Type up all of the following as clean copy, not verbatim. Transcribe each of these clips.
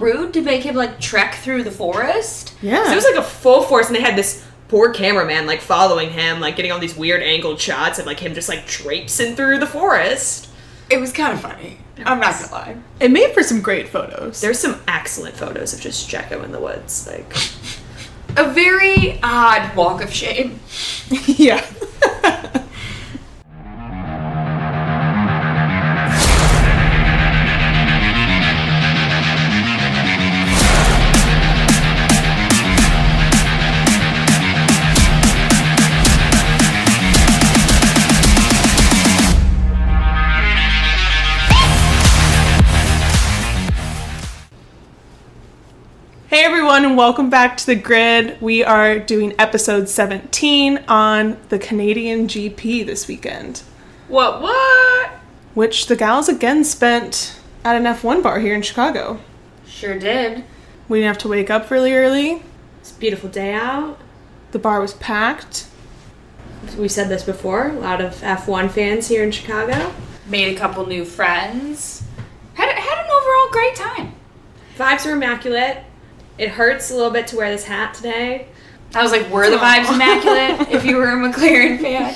rude to make him, like, trek through the forest. Yeah. So it was like a full force, and they had this poor cameraman, like, following him, like, getting all these weird angled shots of, like, him just, like, traipsing through the forest. It was kind of funny. I'm not gonna lie. It made for some great photos. There's some excellent photos of just Jekko in the woods, like... A very odd walk of shame. Yeah. Hey everyone, and welcome back to The Grid. We are doing episode 17 on the Canadian GP this weekend. What? Which the gals again spent at an F1 bar here in Chicago. Sure did. We didn't have to wake up really early. It's a beautiful day out. The bar was packed. We said this before, a lot of F1 fans here in Chicago. Made a couple new friends. Had an overall great time. Vibes were immaculate. It hurts a little bit to wear this hat today. I was like, were the vibes immaculate if you were a McLaren fan?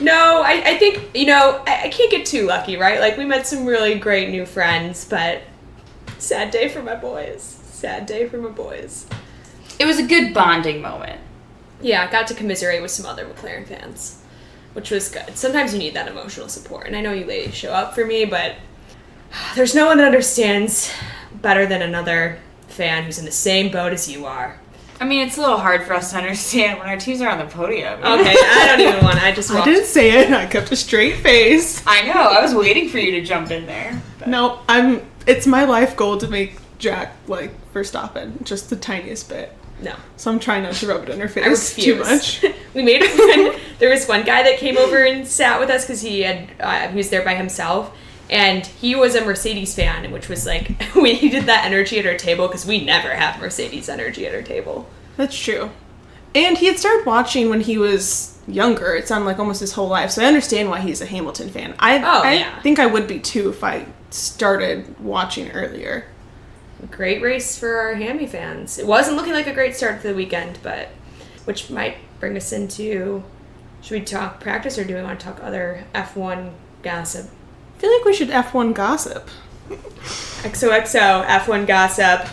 No, I think, I can't get too lucky, right? Like, we met some really great new friends, but sad day for my boys. Sad day for my boys. It was a good bonding moment. Yeah, I got to commiserate with some other McLaren fans, which was good. Sometimes you need that emotional support, and I know you ladies show up for me, but there's no one that understands better than another fan who's in the same boat as you are. I mean, it's a little hard for us to understand when our teams are on the podium. Okay, I don't even want to. I didn't say it. I kept a straight face. I know. I was waiting for you to jump in there. But. No, it's my life goal to make Jack, like, Verstappen, just the tiniest bit. No. So I'm trying not to rub it in her face I refuse. too much. We made a friend. There was one guy that came over and sat with us because he was there by himself. And he was a Mercedes fan, which was like, we needed that energy at our table because we never have Mercedes energy at our table. That's true. And he had started watching when he was younger. It sounded like almost his whole life. So I understand why he's a Hamilton fan. I think I would be too if I started watching earlier. Great race for our Hammy fans. It wasn't looking like a great start to the weekend, but which might bring us into, should we talk practice or do we want to talk other F1 gossip? I feel like we should F1 gossip. XOXO, F1 gossip.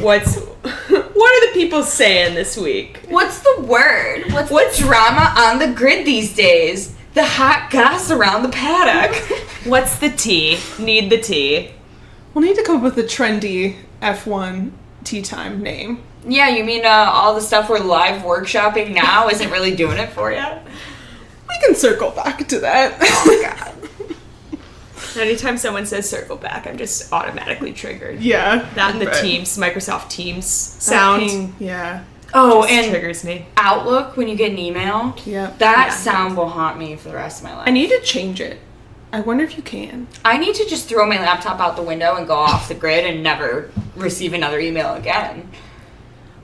What are the people saying this week? What's the word? What's the drama on the grid these days? The hot goss around the paddock. What's the tea? Need the tea. We'll need to come up with a trendy F1 tea time name. Yeah, you mean all the stuff we're live workshopping now isn't really doing it for you? We can circle back to that. Oh my god. Anytime someone says circle back, I'm just automatically triggered. Yeah. That and the Teams, Microsoft Teams sound. Yeah. Oh, just and triggers me. Outlook, when you get an email, that sound will haunt me for the rest of my life. I need to change it. I wonder if you can. I need to just throw my laptop out the window and go off the grid and never receive another email again.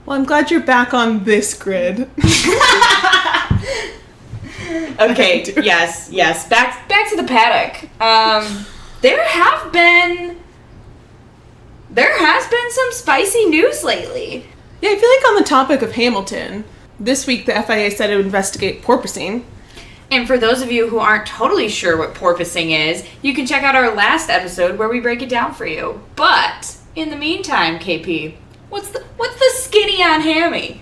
Well, I'm glad you're back on this grid. Okay, yes. Back to the paddock. There has been some spicy news lately. Yeah, I feel like on the topic of Hamilton, this week the FIA said it would investigate porpoising. And for those of you who aren't totally sure what porpoising is, you can check out our last episode where we break it down for you. But in the meantime, KP, what's the skinny on Hammy?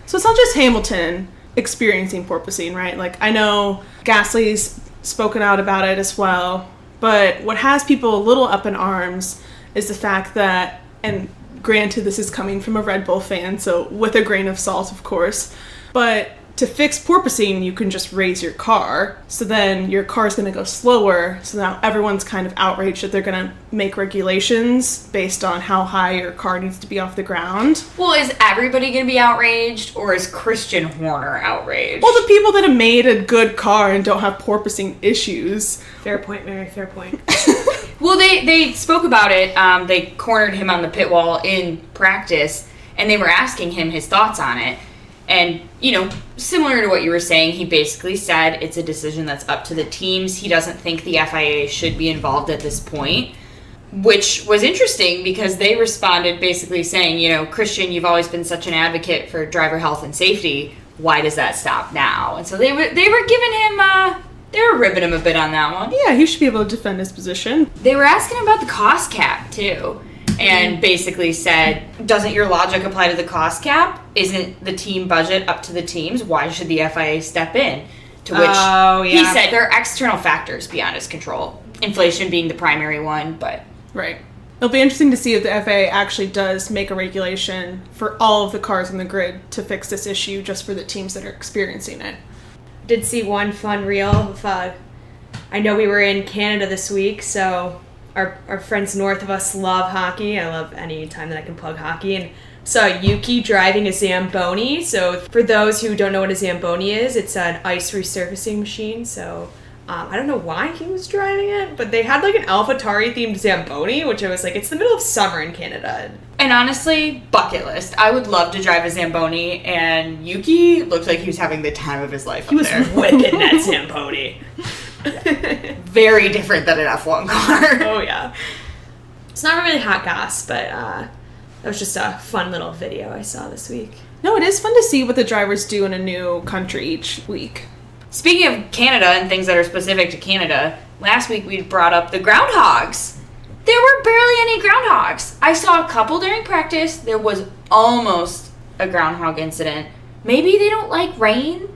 So it's not just Hamilton experiencing porpoising, right? Like, I know Gasly's spoken out about it as well, but what has people a little up in arms is the fact that, and granted this is coming from a Red Bull fan, so with a grain of salt, of course, but to fix porpoising, you can just raise your car, so then your car's going to go slower, so now everyone's kind of outraged that they're going to make regulations based on how high your car needs to be off the ground. Well, is everybody going to be outraged, or is Christian Horner outraged? Well, the people that have made a good car and don't have porpoising issues. Fair point, Mary, fair point. Well, they spoke about it. They cornered him on the pit wall in practice, and they were asking him his thoughts on it. And, you know, similar to what you were saying, he basically said it's a decision that's up to the teams. He doesn't think the FIA should be involved at this point. which was interesting because they responded basically saying, you know, Christian, you've always been such an advocate for driver health and safety. Why does that stop now? And so they were giving him, they were ribbing him a bit on that one. Yeah, he should be able to defend his position. They were asking him about the cost cap, too. And basically said, doesn't your logic apply to the cost cap? Isn't the team budget up to the teams? Why should the FIA step in? To which he said there are external factors beyond his control. Inflation being the primary one, but... Right. It'll be interesting to see if the FAA actually does make a regulation for all of the cars on the grid to fix this issue just for the teams that are experiencing it. Did see one fun reel of, I know we were in Canada this week, so our friends north of us love hockey. I love any time that I can plug hockey. And saw Yuki driving a Zamboni. So for those who don't know what a Zamboni is, it's an ice resurfacing machine. So I don't know why he was driving it, but they had like an AlphaTauri themed Zamboni, which I was like, it's the middle of summer in Canada. And honestly, bucket list. I would love to drive a Zamboni, and Yuki looked like he was having the time of his life. He was whipping that Zamboni. Very different than an F1 car. Oh yeah. It's not really hot goss, but that was just a fun little video I saw this week. No, it is fun to see what the drivers do in a new country each week. Speaking of Canada and things that are specific to Canada, last week we brought up the groundhogs. There were barely any groundhogs. I saw a couple during practice. There was almost a groundhog incident. Maybe they don't like rain?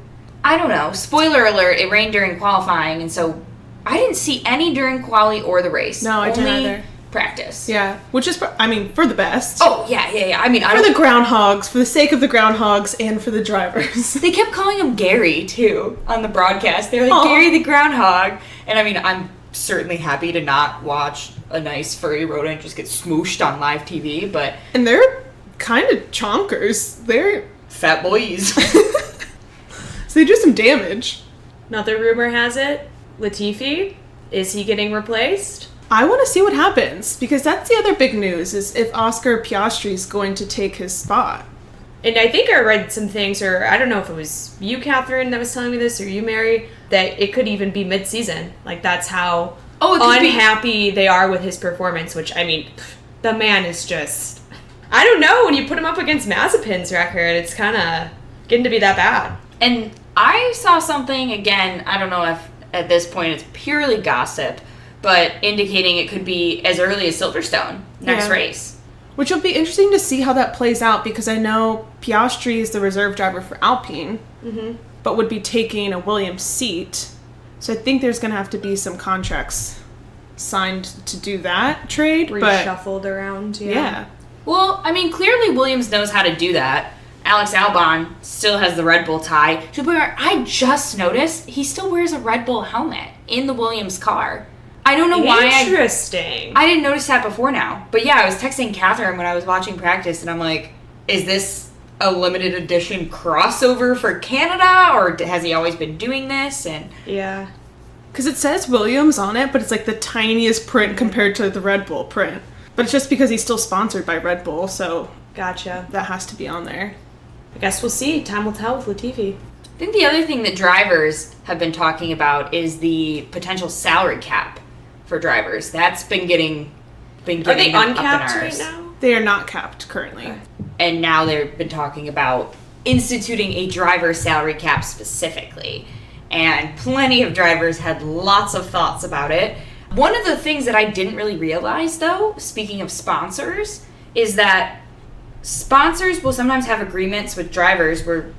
I don't know. Spoiler alert, it rained during qualifying, and so I didn't see any during quali or the race. No, I didn't Only either. Practice. Yeah, which is, for the best. Oh, yeah. I mean, for the groundhogs, for the sake of the groundhogs, and for the drivers. They kept calling him Gary, too, on the broadcast. They were like, Aww. Gary the groundhog. And I mean, I'm certainly happy to not watch a nice furry rodent just get smooshed on live TV, but... And they're kind of chonkers. They're... fat boys. So they do some damage. Another rumor has it, Latifi, is he getting replaced? I want to see what happens, because that's the other big news, is if Oscar Piastri is going to take his spot. And I think I read some things, or I don't know if it was you, Catherine, that was telling me this, or you, Mary, that it could even be mid-season. Like, that's how unhappy they are with his performance, which, I mean, the man is just... I don't know, when you put him up against Mazepin's record, it's kind of getting to be that bad. And I saw something, again, I don't know if at this point it's purely gossip, but indicating it could be as early as Silverstone next race. Which will be interesting to see how that plays out, because I know Piastri is the reserve driver for Alpine, but would be taking a Williams seat. So I think there's going to have to be some contracts signed to do that trade. Reshuffled around, Yeah. Well, I mean, clearly Williams knows how to do that. Alex Albon still has the Red Bull tie. To the point where I just noticed he still wears a Red Bull helmet in the Williams car. I don't know why Interesting. I didn't notice that before now. But yeah, I was texting Catherine when I was watching practice, and I'm like, is this a limited edition crossover for Canada, or has he always been doing this? And yeah. Because it says Williams on it, but it's like the tiniest print compared to the Red Bull print. But it's just because he's still sponsored by Red Bull, so Gotcha. that has to be on there. I guess we'll see. Time will tell with Latifi. I think the other thing that drivers have been talking about is the potential salary cap for drivers. That's been getting Are they up in uncapped right ours. now? They are not capped currently. Okay. And now they've been talking about instituting a driver salary cap specifically. And plenty of drivers had lots of thoughts about it. One of the things that I didn't really realize, though, speaking of sponsors, is that sponsors will sometimes have agreements with drivers where,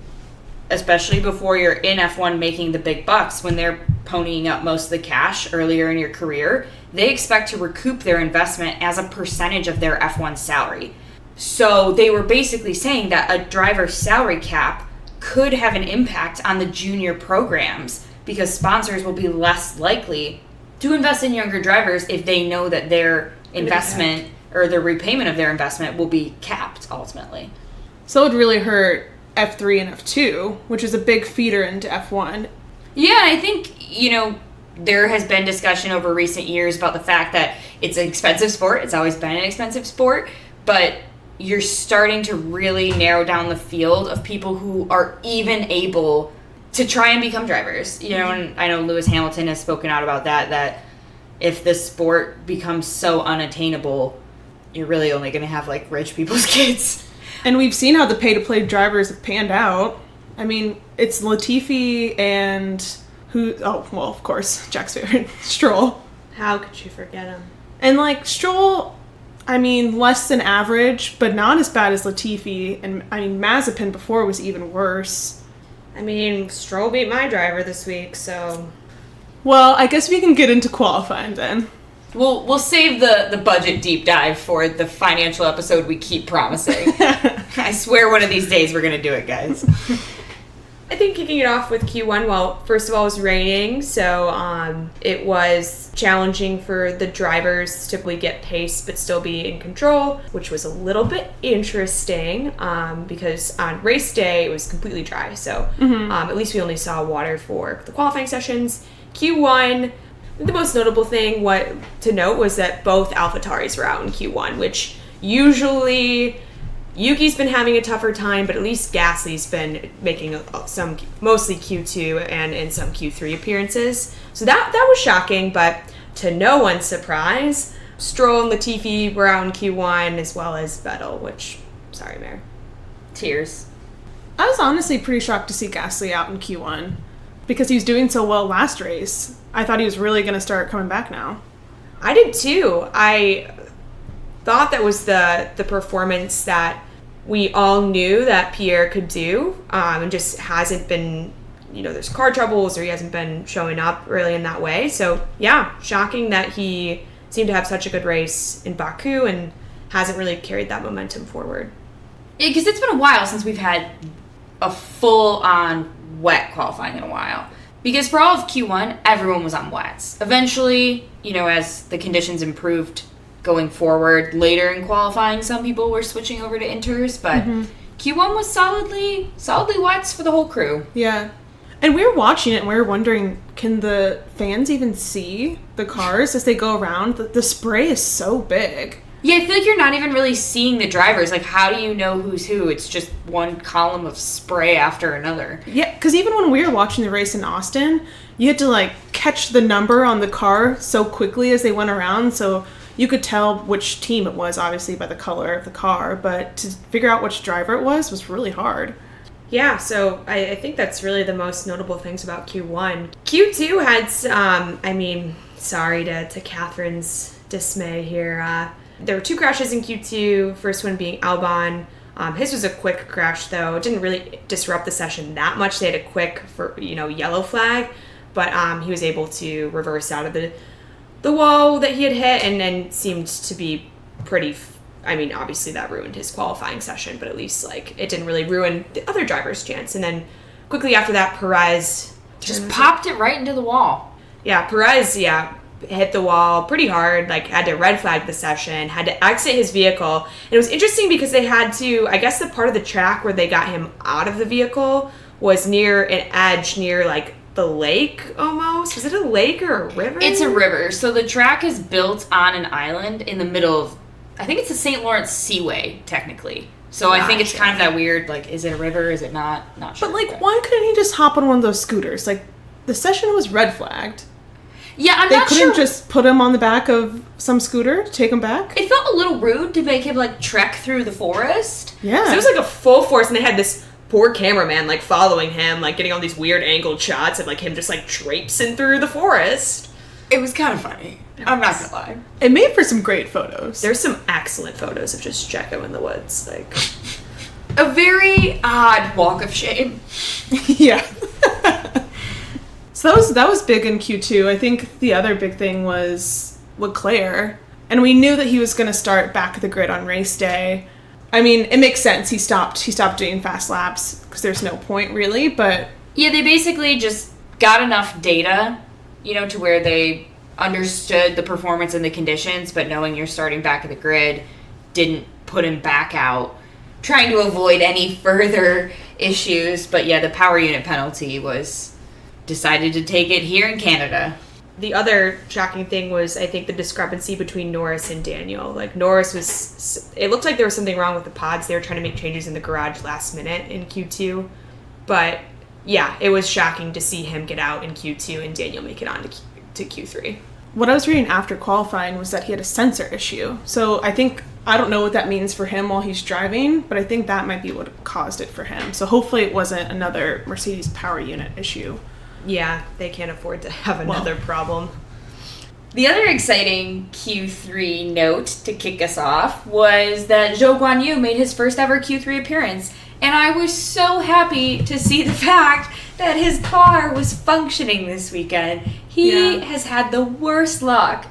especially before you're in F1 making the big bucks, when they're ponying up most of the cash earlier in your career, they expect to recoup their investment as a percentage of their F1 salary. So they were basically saying that a driver's salary cap could have an impact on the junior programs because sponsors will be less likely to invest in younger drivers if they know that their investment or the repayment of their investment will be capped ultimately. So it would really hurt F3 and F2, which is a big feeder into F1. Yeah, I think, there has been discussion over recent years about the fact that it's an expensive sport. It's always been an expensive sport, but you're starting to really narrow down the field of people who are even able to try and become drivers. And I know Lewis Hamilton has spoken out about that if the sport becomes so unattainable, you're really only going to have like rich people's kids. And we've seen how the pay-to-play drivers have panned out. I mean, it's Latifi and of course, Jack's favorite, Stroll. How could you forget him? And like Stroll, I mean, less than average, but not as bad as Latifi. And I mean, Mazepin before was even worse. I mean, Stroll beat my driver this week, so... Well, I guess we can get into qualifying then. We'll save the budget deep dive for the financial episode we keep promising. I swear one of these days we're going to do it, guys. I think kicking it off with Q1, well, first of all, it was raining, so it was challenging for the drivers to typically get pace but still be in control, which was a little bit interesting because on race day it was completely dry, so at least we only saw water for the qualifying sessions. Q1, the most notable thing to note was that both AlphaTauris were out in Q1, which usually... Yuki's been having a tougher time, but at least Gasly's been making some, mostly Q2 and in some Q3 appearances. So that was shocking, but to no one's surprise, Stroll and Latifi were out in Q1 as well as Vettel, which, sorry, Mare. Tears. I was honestly pretty shocked to see Gasly out in Q1 because he was doing so well last race. I thought he was really going to start coming back now. I did too. I thought that was the performance that we all knew that Pierre could do, and just hasn't been, there's car troubles or he hasn't been showing up really in that way. So yeah, shocking that he seemed to have such a good race in Baku and hasn't really carried that momentum forward. Yeah, because it's been a while since we've had a full-on wet qualifying in a while. Because for all of Q1, everyone was on wets. Eventually, as the conditions improved going forward later in qualifying, some people were switching over to inters, but Q1 was solidly wets for the whole crew. Yeah. And we were watching it and we were wondering, can the fans even see the cars as they go around? The spray is so big. Yeah, I feel like you're not even really seeing the drivers. Like, how do you know who's who? It's just one column of spray after another. Yeah, because even when we were watching the race in Austin, you had to, catch the number on the car so quickly as they went around, so you could tell which team it was, obviously, by the color of the car, but to figure out which driver it was really hard. Yeah, so I think that's really the most notable things about Q1. Q2 had, sorry to Catherine's dismay here. There were 2 crashes in Q2, first one being Albon. His was a quick crash, though. It didn't really disrupt the session that much. They had a quick, yellow flag, but he was able to reverse out of the wall that he had hit and then seemed to be pretty... obviously that ruined his qualifying session, but at least, it didn't really ruin the other driver's chance. And then quickly after that, Perez... just popped it right into the wall. Yeah, Perez, hit the wall pretty hard, had to red flag the session, had to exit his vehicle. And it was interesting because they had to... I guess the part of the track where they got him out of the vehicle was near an edge near, the lake, almost? Was it a lake or a river? It's a river. So the track is built on an island in the middle of... I think it's the St. Lawrence Seaway, technically. So I think it's kind of that weird, is it a river, is it not? Not sure. But, why couldn't he just hop on one of those scooters? The session was red flagged. Yeah, I'm not sure. They couldn't just put him on the back of some scooter to take him back? It felt a little rude to make him, trek through the forest. Yeah. So it was, a full force, and they had this poor cameraman, following him, getting all these weird angled shots of, him just, traipsing through the forest. It was kind of funny. I'm not gonna lie. It made for some great photos. There's some excellent photos of just Checo in the woods. A very odd walk of shame. Yeah. So that was big in Q2. I think the other big thing was Leclerc. And we knew that he was going to start back at the grid on race day. It makes sense. He stopped doing fast laps because there's no point really, but... Yeah, they basically just got enough data, to where they understood the performance and the conditions, but knowing you're starting back at the grid, didn't put him back out, trying to avoid any further issues. But yeah, the power unit penalty was decided to take it here in Canada. The other shocking thing was, I think, the discrepancy between Norris and Daniel. Norris was... It looked like there was something wrong with the pods. They were trying to make changes in the garage last minute in Q2. But, yeah, it was shocking to see him get out in Q2 and Daniel make it on to Q3. what I was reading after qualifying was that he had a sensor issue. So I don't know what that means for him while he's driving, but I think that might be what caused it for him. So hopefully it wasn't another Mercedes power unit issue. Yeah, they can't afford to have another problem. The other exciting Q3 note to kick us off was that Zhou Guanyu made his first ever Q3 appearance. And I was so happy to see the fact that his car was functioning this weekend. He has had the worst luck.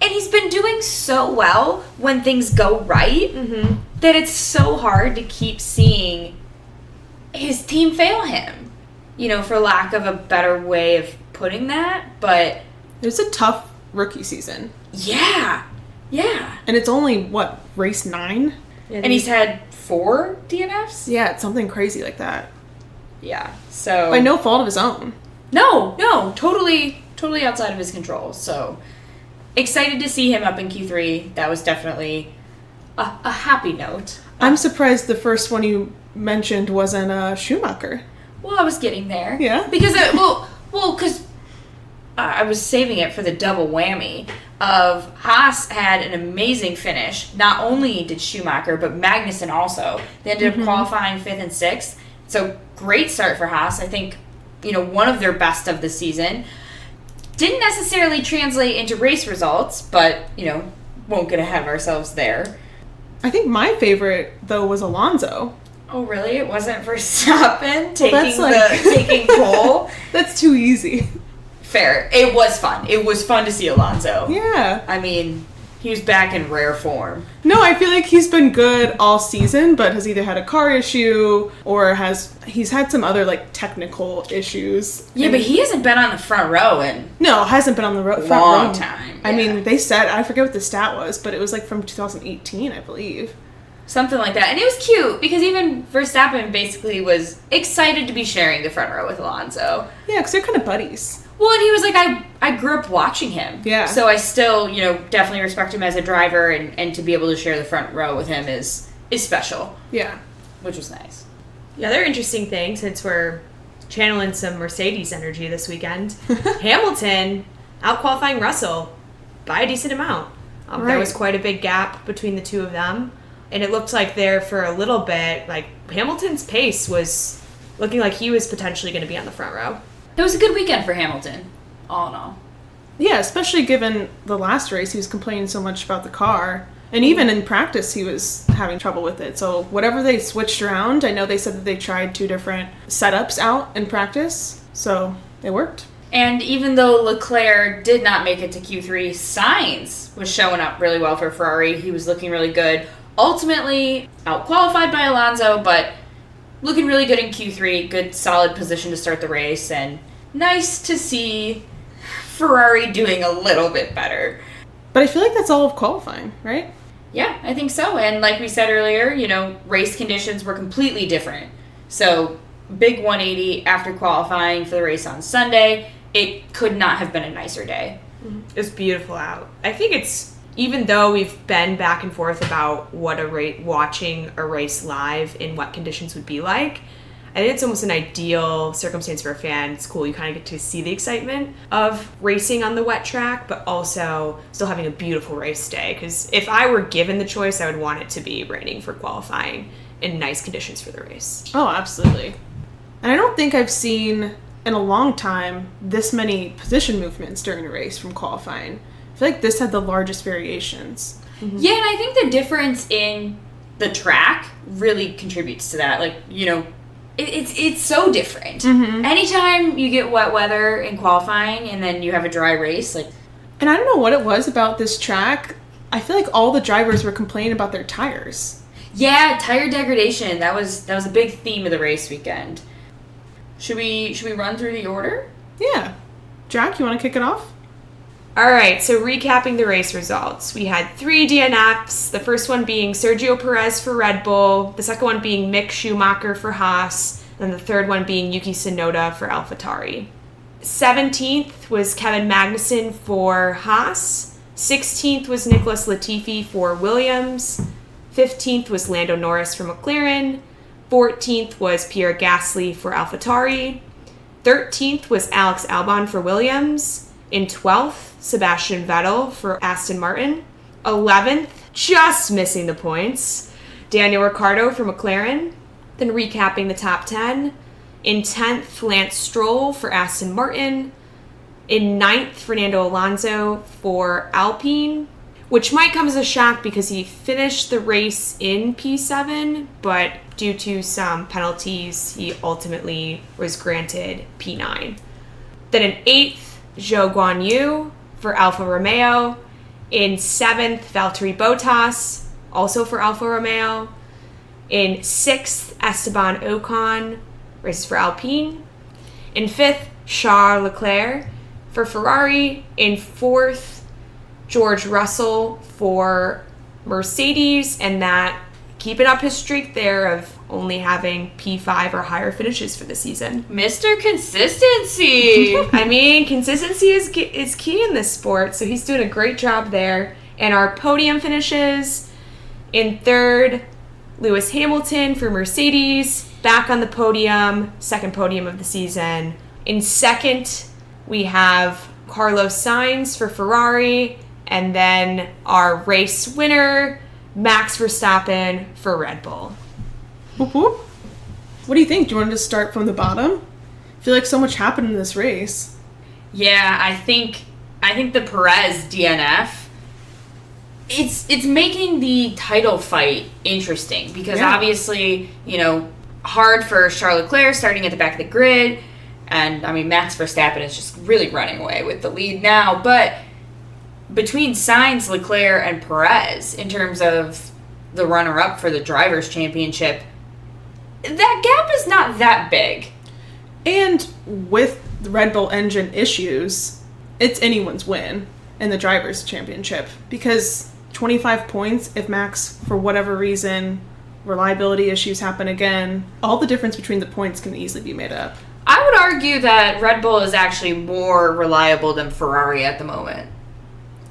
And he's been doing so well when things go right that it's so hard to keep seeing his team fail him. You know, for lack of a better way of putting that. But it's a tough rookie season. Yeah. And it's only, race 9? And he's had 4 DNFs? Yeah, it's something crazy like that. Yeah, so... By no fault of his own. No, totally outside of his control. So, excited to see him up in Q3. That was definitely a happy note. I'm surprised the first one you mentioned wasn't Schumacher. Well, I was getting there. Yeah? Because, because I was saving it for the double whammy of Haas had an amazing finish. Not only did Schumacher, but Magnussen also. They ended up qualifying 5th and 6th. So, great start for Haas. I think, one of their best of the season. Didn't necessarily translate into race results, but, won't get ahead of ourselves there. I think my favorite, though, was Alonso. Oh, really? It wasn't Verstappen taking taking pole? That's too easy. Fair. It was fun. It was fun to see Alonso. Yeah. I mean, he was back in rare form. No, I feel like he's been good all season, but has either had a car issue or he's had some other technical issues. Yeah, but he hasn't been on the front row in hasn't been on the front long row. time. I Yeah. mean, they said, I forget what the stat was, but it was from 2018, I believe. Something like that. And it was cute because even Verstappen basically was excited to be sharing the front row with Alonso. Yeah, because they're kind of buddies. Well, and he was like, I grew up watching him. Yeah. So I still, definitely respect him as a driver, and to be able to share the front row with him is special. Yeah. Which was nice. The other interesting thing, since we're channeling some Mercedes energy this weekend, Hamilton out-qualifying Russell by a decent amount. Right. There was quite a big gap between the two of them. And it looked like there for a little bit, Hamilton's pace was looking like he was potentially going to be on the front row. It was a good weekend for Hamilton, all in all. Yeah, especially given the last race, he was complaining so much about the car. And even in practice, he was having trouble with it. So whatever they switched around, I know they said that they tried 2 different setups out in practice. So it worked. And even though Leclerc did not make it to Q3, Sainz was showing up really well for Ferrari. He was looking really good. Ultimately, out-qualified by Alonso, but looking really good in Q3. Good, solid position to start the race. And nice to see Ferrari doing a little bit better. But I feel like that's all of qualifying, right? Yeah, I think so. And like we said earlier, race conditions were completely different. So, big 180 after qualifying for the race on Sunday. It could not have been a nicer day. It was beautiful out. I think even though we've been back and forth about what watching a race live in wet conditions would be like, I think it's almost an ideal circumstance for a fan. It's cool. You kind of get to see the excitement of racing on the wet track, but also still having a beautiful race day. Because if I were given the choice, I would want it to be raining for qualifying and nice conditions for the race. Oh, absolutely. And I don't think I've seen in a long time this many position movements during a race from qualifying. I feel like this had the largest variations. Mm-hmm. Yeah, and I think the difference in the track really contributes to that. It's so different. Mm-hmm. Anytime you get wet weather in qualifying and then you have a dry race, And I don't know what it was about this track. I feel like all the drivers were complaining about their tires. Yeah, tire degradation. That was a big theme of the race weekend. Should we run through the order? Yeah. Jack, you want to kick it off? All right, so recapping the race results. We had 3 DNFs, the first one being Sergio Perez for Red Bull, the second one being Mick Schumacher for Haas, and the third one being Yuki Tsunoda for AlphaTauri. 17th was Kevin Magnussen for Haas, 16th was Nicholas Latifi for Williams, 15th was Lando Norris for McLaren, 14th was Pierre Gasly for AlphaTauri, 13th was Alex Albon for Williams, In 12th, Sebastian Vettel for Aston Martin. 11th, just missing the points, Daniel Ricciardo for McLaren. Then recapping the top 10. In 10th, Lance Stroll for Aston Martin. In 9th, Fernando Alonso for Alpine, which might come as a shock because he finished the race in P7, but due to some penalties, he ultimately was granted P9. Then in 8th, Zhou Guanyu for Alfa Romeo. In 7th, Valtteri Bottas, also for Alfa Romeo. In 6th, Esteban Ocon, races for Alpine. In 5th, Charles Leclerc for Ferrari. In 4th, George Russell for Mercedes, and that keeping up his streak there of only having P5 or higher finishes for the season. Mr. Consistency. I mean, consistency is key in this sport, so he's doing a great job there. And our podium finishes: in 3rd, Lewis Hamilton for Mercedes, back on the podium, second podium of the season. In 2nd, we have Carlos Sainz for Ferrari, and then our race winner, Max Verstappen for Red Bull. Whoop whoop. What do you think? Do you want to start from the bottom? I feel like so much happened in this race. Yeah, I think the Perez DNF, it's making the title fight interesting because obviously, hard for Charles Leclerc starting at the back of the grid, and I mean Max Verstappen is just really running away with the lead now, but between Sainz, Leclerc, and Perez, in terms of the runner-up for the Drivers' Championship, that gap is not that big. And with the Red Bull engine issues, it's anyone's win in the Drivers' Championship. Because 25 points, if Max, for whatever reason, reliability issues happen again, all the difference between the points can easily be made up. I would argue that Red Bull is actually more reliable than Ferrari at the moment.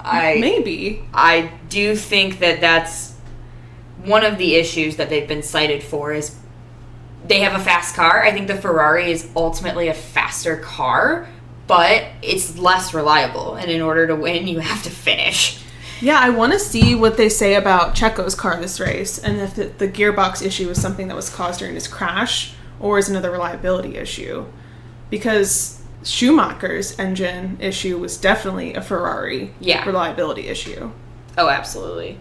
Maybe. I do think that that's one of the issues that they've been cited for is they have a fast car. I think the Ferrari is ultimately a faster car, but it's less reliable. And in order to win, you have to finish. Yeah, I want to see what they say about Checo's car this race, and if the gearbox issue is something that was caused during his crash, or is another reliability issue. Because Schumacher's engine issue was definitely a Ferrari reliability issue. Oh, absolutely.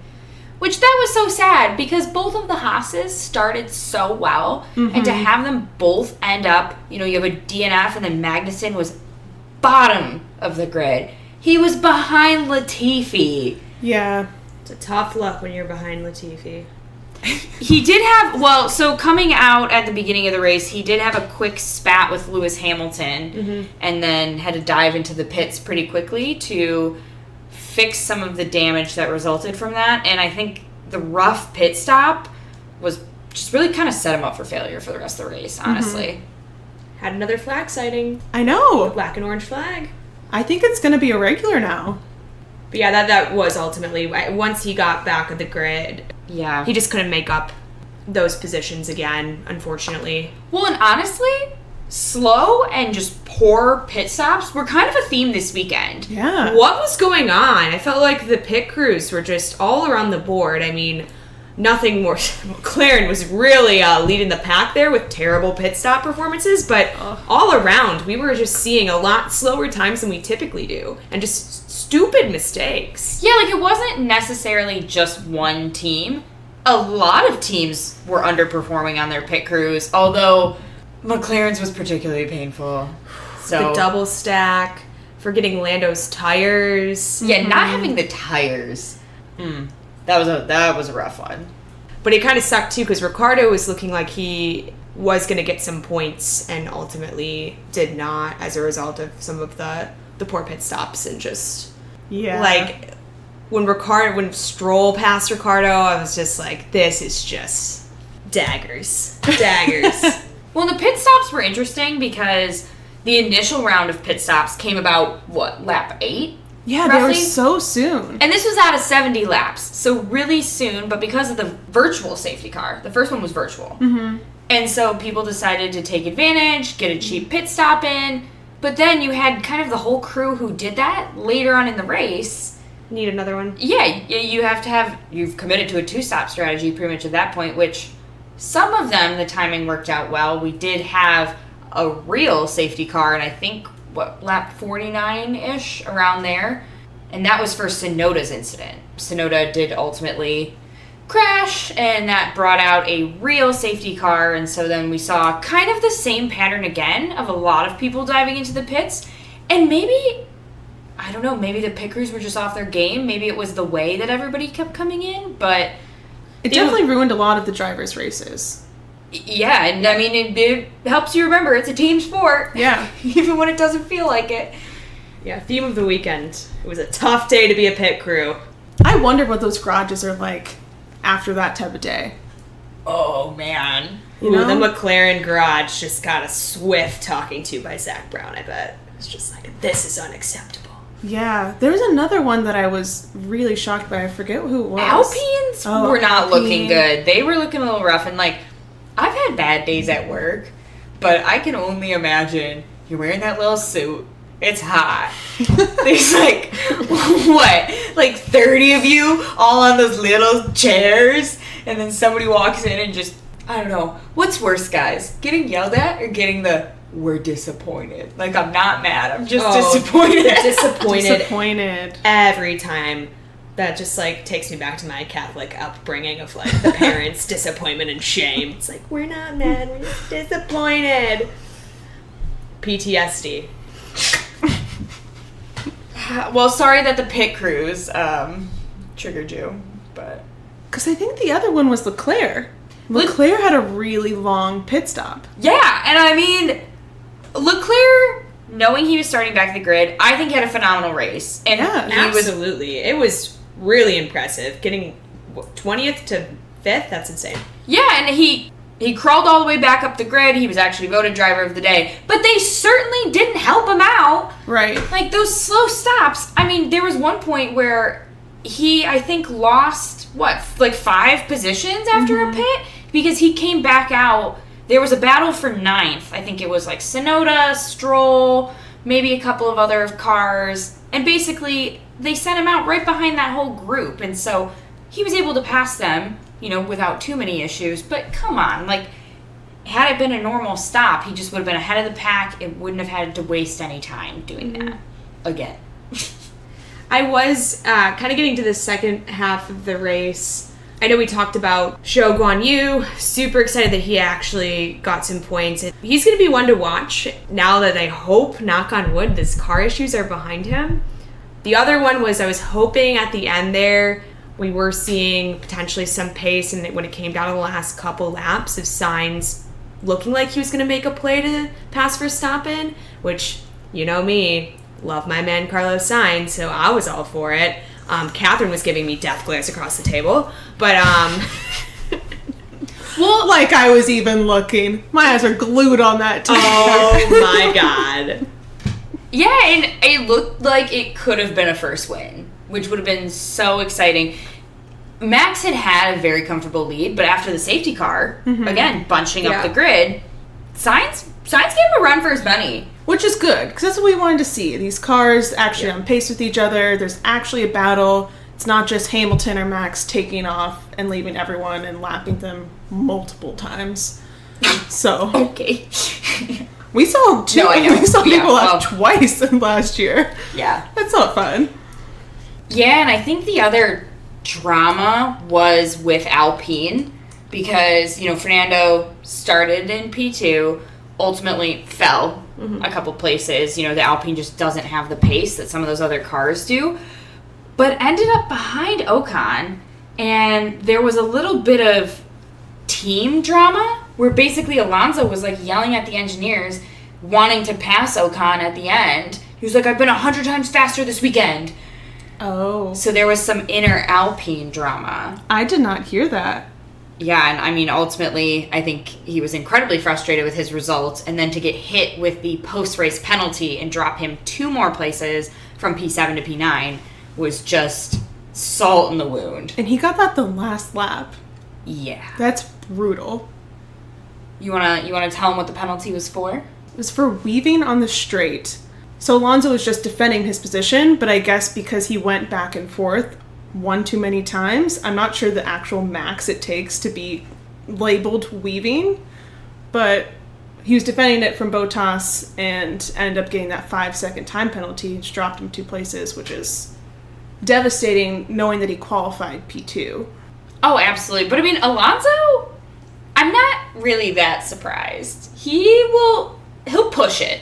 Which that was so sad because both of the Haas's started so well, and to have them both end up, you have a DNF, and then Magnussen was bottom of the grid. He was behind Latifi. Yeah. It's a tough look when you're behind Latifi. He did have, so coming out at the beginning of the race, he did have a quick spat with Lewis Hamilton, and then had to dive into the pits pretty quickly to fix some of the damage that resulted from that. And I think the rough pit stop was just really kind of set him up for failure for the rest of the race, honestly. Had another flag sighting. I know. The black and orange flag. I think it's going to be a regular now. But yeah, that was ultimately, once he got back at the grid, he just couldn't make up those positions again, unfortunately. Well, and honestly, slow and just poor pit stops were kind of a theme this weekend. Yeah. What was going on? I felt like the pit crews were just all around the board. I mean, nothing more. McLaren was really leading the pack there with terrible pit stop performances, but all around, we were just seeing a lot slower times than we typically do, and just stupid mistakes. Yeah, it wasn't necessarily just one team. A lot of teams were underperforming on their pit crews, although McLaren's was particularly painful. So the double stack, forgetting Lando's tires. Yeah, not having the tires. That was a rough one. But it kind of sucked too because Ricciardo was looking like he was going to get some points and ultimately did not as a result of some of the poor pit stops and just when Stroll passed Ricciardo, I was just like, this is just daggers. Well, the pit stops were interesting because the initial round of pit stops came about, lap 8? Yeah, roughly? They were so soon. And this was out of 70 laps, so really soon, but because of the virtual safety car, the first one was virtual. And so people decided to take advantage, get a cheap pit stop in, But then you had kind of the whole crew who did that later on in the race. Need another one? Yeah, you have to have, you've committed to a two-stop strategy pretty much at that point, which some of them, the timing worked out well. We did have a real safety car, and I think, lap 49-ish, around there. And that was for Sonoda's incident. Sonoda did ultimately crash, and that brought out a real safety car, and so then we saw kind of the same pattern again of a lot of people diving into the pits, and maybe, I don't know, maybe the pit crews were just off their game, maybe it was the way that everybody kept coming in, but It definitely ruined a lot of the drivers' races. yeah, and I mean, it helps you remember it's a team sport. Yeah. Even when it doesn't feel like it. Yeah, theme of the weekend. It was a tough day to be a pit crew. I wonder what those garages are like after that type of day. Oh, man. You know? the McLaren garage just got a swift talking to by Zach Brown, I bet. It's just like, this is unacceptable. Yeah. There was another one that I was really shocked by. I forget who it was. Alpines Oh, were not Alpine. looking good. They were looking a little rough, and like, I've had bad days at work, but I can only imagine you're wearing that little suit. It's hot. There's like, what? Like 30 of you all on those little chairs, and then somebody walks in and just, I don't know. What's worse, guys? Getting yelled at or getting the, we're disappointed? Like, I'm not mad. I'm just disappointed. Disappointed every time. That just like takes me back to my Catholic upbringing of like the parents' disappointment and shame. It's like, we're not mad, we're just disappointed. PTSD. Well, sorry that the pit crews triggered you, but Because I think the other one was Leclerc. Leclerc had a really long pit stop. yeah, and I mean, Leclerc, knowing he was starting back at the grid, I think he had a phenomenal race, and Yeah. he was Absolutely. It was really impressive. Getting 20th to 5th, that's insane. yeah, and he crawled all the way back up the grid. He was actually voted driver of the day, but they certainly didn't help him out. Right. Like, those slow stops, I mean, there was one point where he, I think, lost, like 5 positions after a pit? Because he came back out. There was a battle for 9th. I think it was like Sonoda, Stroll, maybe a couple of other cars. And basically, they sent him out right behind that whole group. And so he was able to pass them, without too many issues. But come on, like, had it been a normal stop, he just would have been ahead of the pack. It wouldn't have had to waste any time doing that again. I was kind of getting to the second half of the race. I know we talked about Zhou Guanyu. Super excited that he actually got some points. He's going to be one to watch now that I hope, knock on wood, this car issues are behind him. The other one was I was hoping at the end there we were seeing potentially some pace, and when it came down to the last couple laps of Sainz looking like he was going to make a play to pass Verstappen, which, you know me, love my man Carlos Sainz, so I was all for it. Catherine was giving me death glares across the table, but Well, like I was even looking. My eyes are glued on that too. oh my god. Yeah, and it looked like it could have been a first win, which would have been so exciting. Max had a very comfortable lead, but after the safety car, again, bunching up Yeah. the grid, Sainz gave him a run for his money. Which is good, because that's what we wanted to see. These cars actually on pace with each other. There's actually a battle. It's not just Hamilton or Max taking off and leaving everyone and lapping them multiple times. So Okay. we saw two. No, I know. We saw Yeah, people well- lap twice last year. Yeah. That's not fun. Yeah, and I think the other drama was with Alpine because, Fernando started in P2, ultimately fell a couple places. The Alpine just doesn't have the pace that some of those other cars do, but ended up behind Ocon, and there was a little bit of team drama where basically Alonso was like yelling at the engineers, wanting to pass Ocon at the end. He was like, I've been 100 times faster this weekend. Oh. So there was some inner Alpine drama. I did not hear that. Yeah, and I mean, ultimately, I think he was incredibly frustrated with his results, and then to get hit with the post-race penalty and drop him 2 more places from P7 to P9 was just salt in the wound. And he got that the last lap. Yeah. That's brutal. You wanna tell him what the penalty was for? It was for weaving on the straight. So Alonso was just defending his position, but I guess because he went back and forth one too many times, I'm not sure the actual max it takes to be labeled weaving, but he was defending it from Bottas and ended up getting that 5-second time penalty, which dropped him 2 places, which is devastating knowing that he qualified P2. Oh, absolutely. But I mean, Alonso, I'm not really that surprised. He'll push it.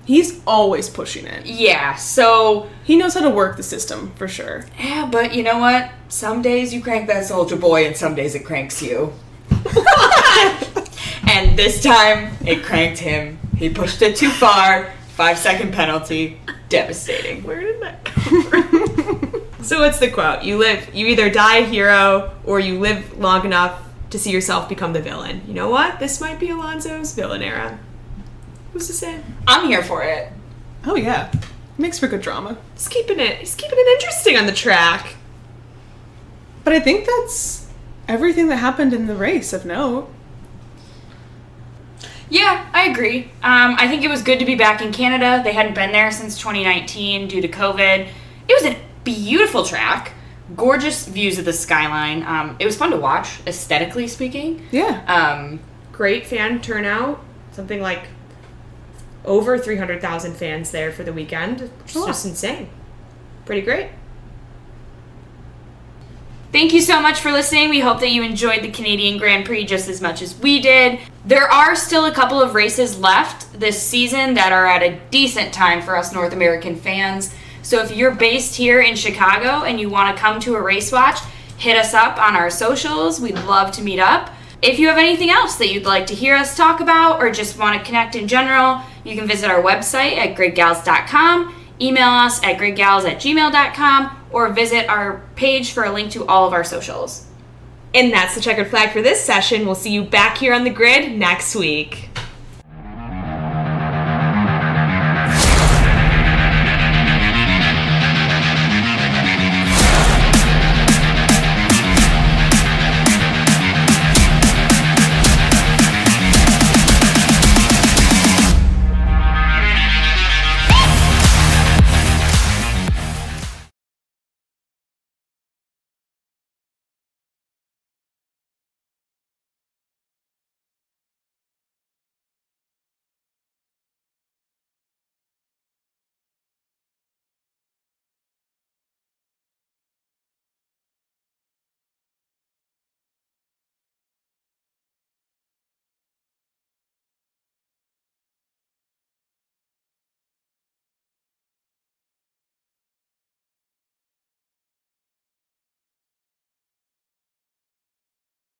He's always pushing it. Yeah, so... He knows how to work the system, for sure. Yeah, but you know what? Some days you crank that Soldier Boy, and some days it cranks you. And this time, it cranked him. He pushed it too far. 5-second penalty. Devastating. Where did that come from? So what's the quote? You either die a hero, or you live long enough to see yourself become the villain. You know what? This might be Alonso's villain era. Who's to say? I'm here for it. Oh, yeah. Makes for good drama. He's keeping it interesting on the track. But I think that's everything that happened in the race of note. Yeah, I agree. I think it was good to be back in Canada. They hadn't been there since 2019 due to COVID. It was a beautiful track. Gorgeous views of the skyline. It was fun to watch, aesthetically speaking. Yeah. Great fan turnout. Something like over 300,000 fans there for the weekend, which is just insane. Pretty great. Thank you so much for listening. We hope that you enjoyed the Canadian Grand Prix just as much as we did. There are still a couple of races left this season that are at a decent time for us North American fans. So if you're based here in Chicago and you want to come to a race watch, hit us up on our socials. We'd love to meet up. If you have anything else that you'd like to hear us talk about or just want to connect in general, you can visit our website at gridgals.com, email us at gridgals@gmail.com, or visit our page for a link to all of our socials. And that's the checkered flag for this session. We'll see you back here on the grid next week.